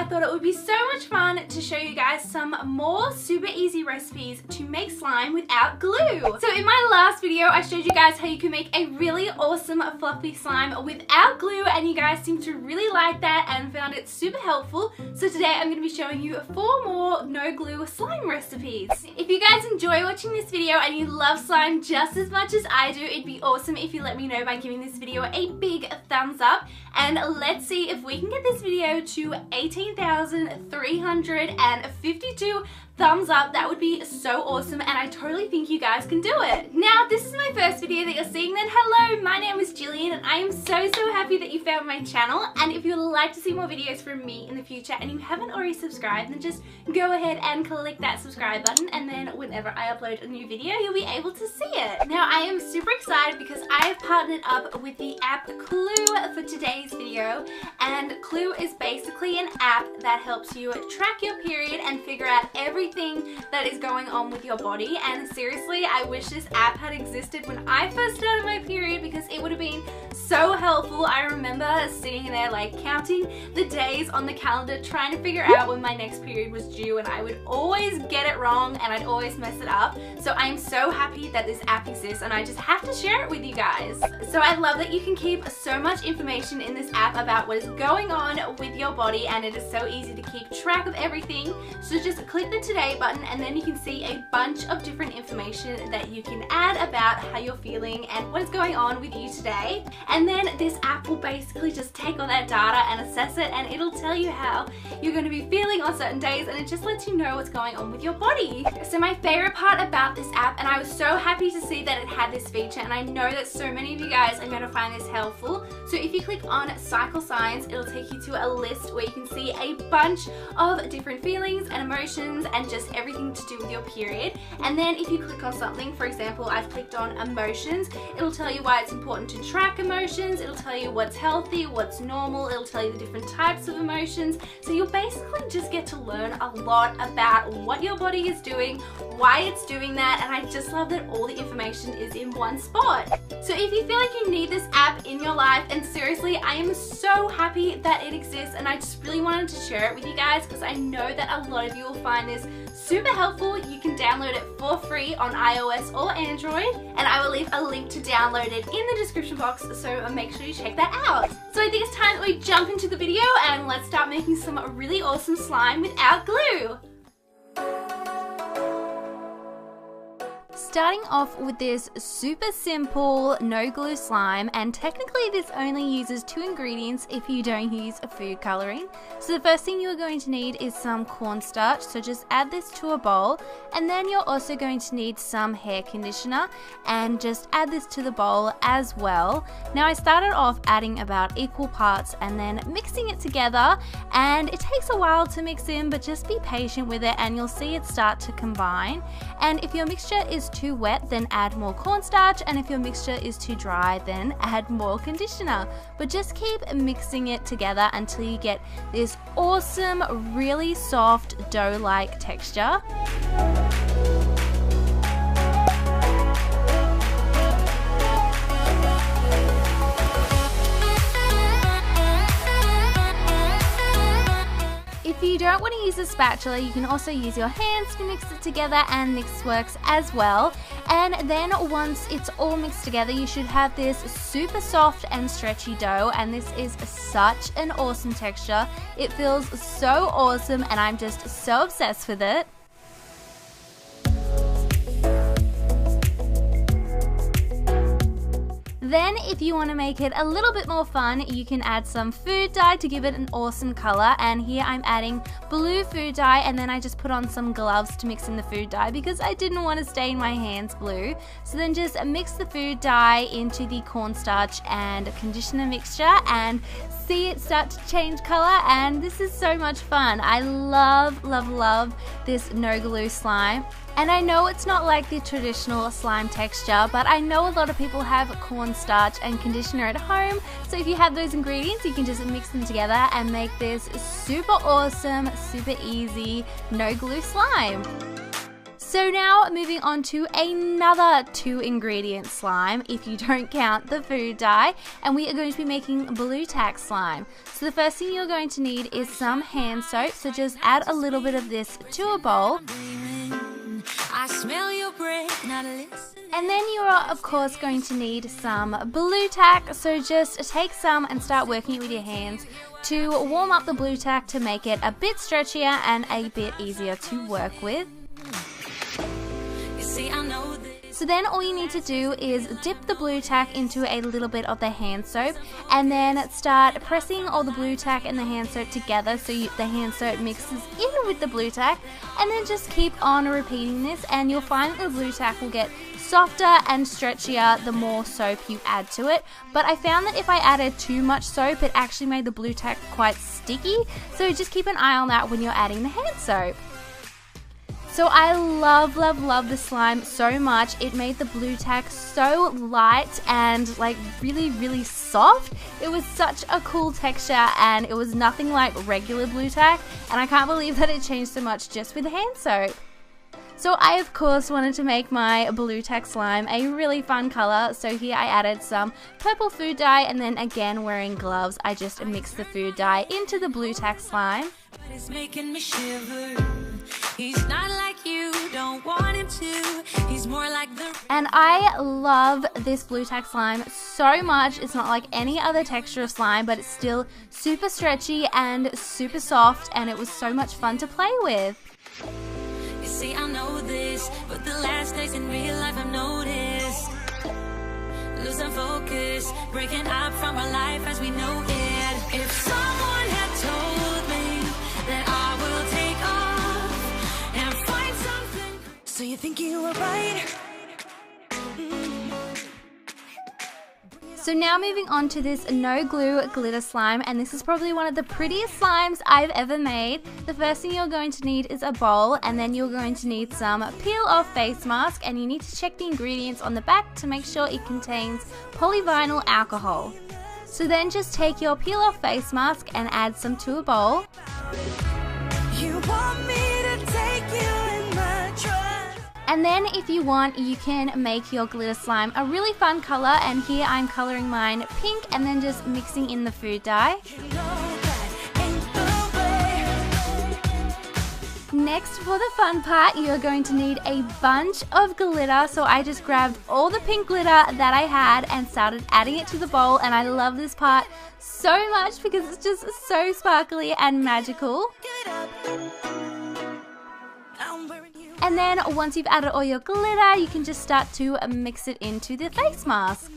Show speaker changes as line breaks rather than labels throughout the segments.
I thought it would be so much fun to show you guys some more super easy recipes to make slime without glue. So in my last video, I showed you guys how you can make a really awesome fluffy slime without glue, and you guys seemed to really like that and found it super helpful. So today I'm going to be showing you 4 more no glue slime recipes. If you guys enjoy watching this video and you love slime just as much as I do, it'd be awesome if you let me know by giving this video a big thumbs up. And let's see if we can get this video to 18,352 thumbs up. That would be so awesome, and I totally think you guys can do it. Now, if this is my first video that you're seeing, then hello, my name is Jillian, and I am so happy that you found my channel. And if you would like to see more videos from me in the future and you haven't already subscribed, then just go ahead and click that subscribe button, and then whenever I upload a new video, you'll be able to see it. Now, I am super excited because I have partnered up with the app Clue for today's video, and Clue is basically an app that helps you track your period and figure out everything that is going on with your body. And seriously, I wish this app had existed when I first started my period, because it would have been so helpful. I remember sitting there like counting the days on the calendar trying to figure out when my next period was due, and I would always get it wrong and I'd always mess it up. So I am so happy that this app exists, and I just have to share it with you guys. So I love that you can keep so much information in this app about what is going on with your body, and it is so easy to keep track of everything. So just click the today button, and then you can see a bunch of different information that you can add about how you're feeling and what is going on with you today. And then this app will basically just take all that data and assess it, and it'll tell you how you're going to be feeling on certain days, and it just lets you know what's going on with your body. So my favorite part about this app, and I was so happy to see that it had this feature, and I know that so many of you guys are going to find this helpful. So if you click on cycle signs, it'll take you to a list where you can see a bunch of different feelings and emotions and just everything to do with your period. And then if you click on something, for example, I've clicked on emotions, it'll tell you why it's important to track emotions, it'll tell you what's healthy, what's normal, it'll tell you the different types of emotions. So you'll basically just get to learn a lot about what your body is doing, why it's doing that, and I just love that all the information is in one spot. So if you feel like you need this app in your life, and seriously, I am so happy that it exists, and I just really wanted to share it with you guys because I know that a lot of you will find this super helpful. You can download it for free on iOS or Android, and I will leave a link to download it in the description box, so make sure you check that out. So I think it's time that we jump into the video and let's start making some really awesome slime without glue. Starting off with this super simple no glue slime, and technically this only uses 2 ingredients if you don't use food coloring. So the first thing you're going to need is some cornstarch, so just add this to a bowl, and then you're also going to need some hair conditioner, and just add this to the bowl as well. Now I started off adding about equal parts and then mixing it together, and it takes a while to mix in, but just be patient with it and you'll see it start to combine. And if your mixture is too wet, then add more cornstarch, and if your mixture is too dry, then add more conditioner. But just keep mixing it together until you get this awesome, really soft dough-like texture. If you don't want to use a spatula, you can also use your hands to mix it together, and this works as well. And then once it's all mixed together, you should have this super soft and stretchy dough, and this is such an awesome texture. It feels so awesome, and I'm just so obsessed with it. Then if you want to make it a little bit more fun, you can add some food dye to give it an awesome color, and here I'm adding blue food dye, and then I just put on some gloves to mix in the food dye because I didn't want to stain my hands blue. So then just mix the food dye into the cornstarch and conditioner mixture and see it start to change color, and this is so much fun. I love this no glue slime. And I know it's not like the traditional slime texture, but I know a lot of people have cornstarch and conditioner at home, so if you have those ingredients, you can just mix them together and make this super awesome, super easy no glue slime. So now moving on to another 2-ingredient slime, if you don't count the food dye, and we are going to be making blue tack slime. So the first thing you're going to need is some hand soap, so just add a little bit of this to a bowl.
I smell your breath, not listen.
And then you are of course going to need some blue tack, so just take some and start working it with your hands to warm up the blue tack to make it a bit stretchier and a bit easier to work with.
You see, I know this.
So then all you need to do is dip the blue tack into a little bit of the hand soap and then start pressing all the blue tack and the hand soap together so the hand soap mixes in with the blue tack, and then just keep on repeating this, and you'll find that the blue tack will get softer and stretchier the more soap you add to it. But I found that if I added too much soap, it actually made the blue tack quite sticky, so just keep an eye on that when you're adding the hand soap. So I love the slime so much. It made the blue tack so light and like really soft. It was such a cool texture and it was nothing like regular blue tack, and I can't believe that it changed so much just with hand soap. So I of course wanted to make my blue tack slime a really fun color, so here I added some purple food dye, and then again wearing gloves I just mixed the food dye into the blue tack slime.
It's making me shiver. He's not like you, don't want him to. He's more like the...
And I love this blue tack slime so much. It's not like any other texture of slime, but it's still super stretchy and super soft, and it was so much fun to play with.
You see, I know this, but the last days in real life I've noticed. Losing focus, breaking up from our life as we know it. If someone had told me that I will take off and find something. So you think you were right?
So now moving on to this no glue glitter slime, and this is probably one of the prettiest slimes I've ever made. The first thing you're going to need is a bowl, and then you're going to need some peel off face mask, and you need to check the ingredients on the back to make sure it contains polyvinyl alcohol. So then just take your peel off face mask and add some to a bowl.
You want me to take you in my trust.
And then if you want, you can make your glitter slime a really fun color, and here I'm coloring mine pink and then just mixing in the food dye. Next, for the fun part, you're going to need a bunch of glitter, so I just grabbed all the pink glitter that I had and started adding it to the bowl, and I love this part so much because it's just so sparkly and magical. And then once you've added all your glitter, you can just start to mix it into the face mask.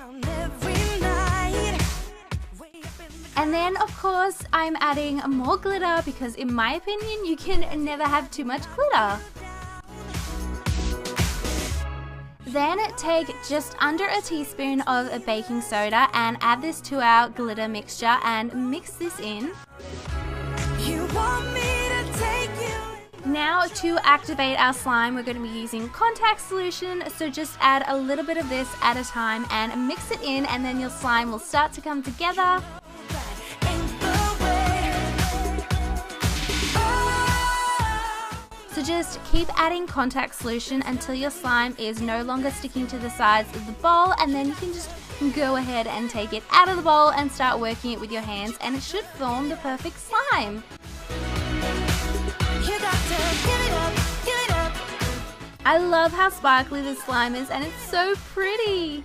And then of course I'm adding more glitter because in my opinion you can never have too much glitter. Then take just under a teaspoon of baking soda and add this to our glitter mixture and mix this in.
You want me to take you.
Now to activate our slime, we're going to be using contact solution, so just add a little bit of this at a time and mix it in, and then your slime will start to come together. So just keep adding contact solution until your slime is no longer sticking to the sides of the bowl, and then you can just go ahead and take it out of the bowl and start working it with your hands, and it should form the perfect slime. I love how sparkly this slime is, and it's so pretty.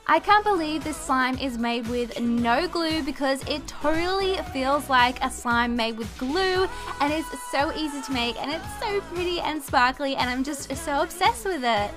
I can't believe this slime is made with no glue because it totally feels like a slime made with glue, and it's so easy to make and it's so pretty and sparkly, and I'm just so obsessed with it.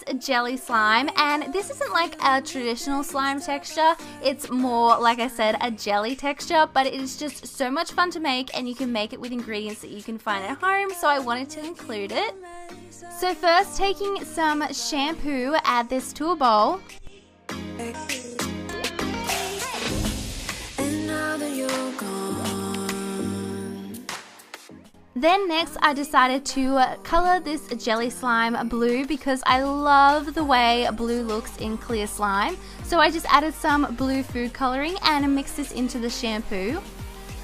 this jelly slime, and this isn't like a traditional slime texture. It's more, like I said, a jelly texture, but it is just so much fun to make, and you can make it with ingredients that you can find at home, so I wanted to include it. So first, taking some shampoo, add this to a bowl. Then next I decided to color this jelly slime blue because I love the way blue looks in clear slime. So I just added some blue food coloring and mixed this into the shampoo.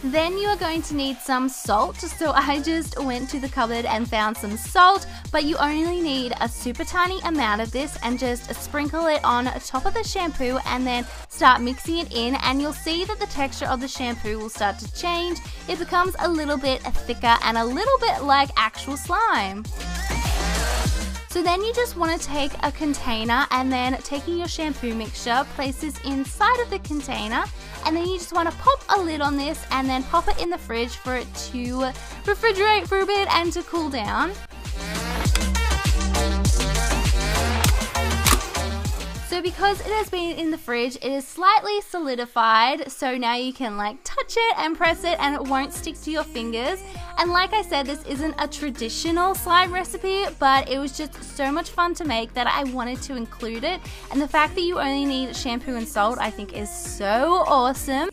Then you are going to need some salt, so I just went to the cupboard and found some salt, but you only need a super tiny amount of this and just sprinkle it on top of the shampoo and then start mixing it in, and you'll see that the texture of the shampoo will start to change. It becomes a little bit thicker and a little bit like actual slime. So then you just want to take a container and then taking your shampoo mixture, place this inside of the container, and then you just want to pop a lid on this and then pop it in the fridge for it to refrigerate for a bit and to cool down. So because it has been in the fridge, it is slightly solidified, so now you can like touch it and press it and it won't stick to your fingers. And like I said, this isn't a traditional slime recipe, but it was just so much fun to make that I wanted to include it. And the fact that you only need shampoo and salt, I think is so awesome.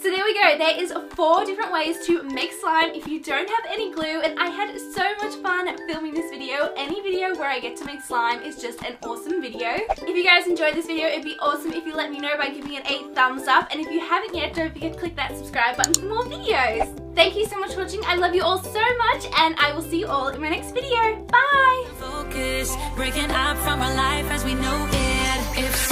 So there we go, there is 4 different ways to make slime if you don't have any glue, and I had so much fun filming this video. Any video where I get to make slime is just an awesome video. If you guys enjoyed this video, it'd be awesome if you let me know by giving it a thumbs up, and if you haven't yet, don't forget to click that subscribe button for more videos. Thank you so much for watching, I love you all so much, and I will see you all in my next video. Bye!
Focus, breaking up from our life as we know it.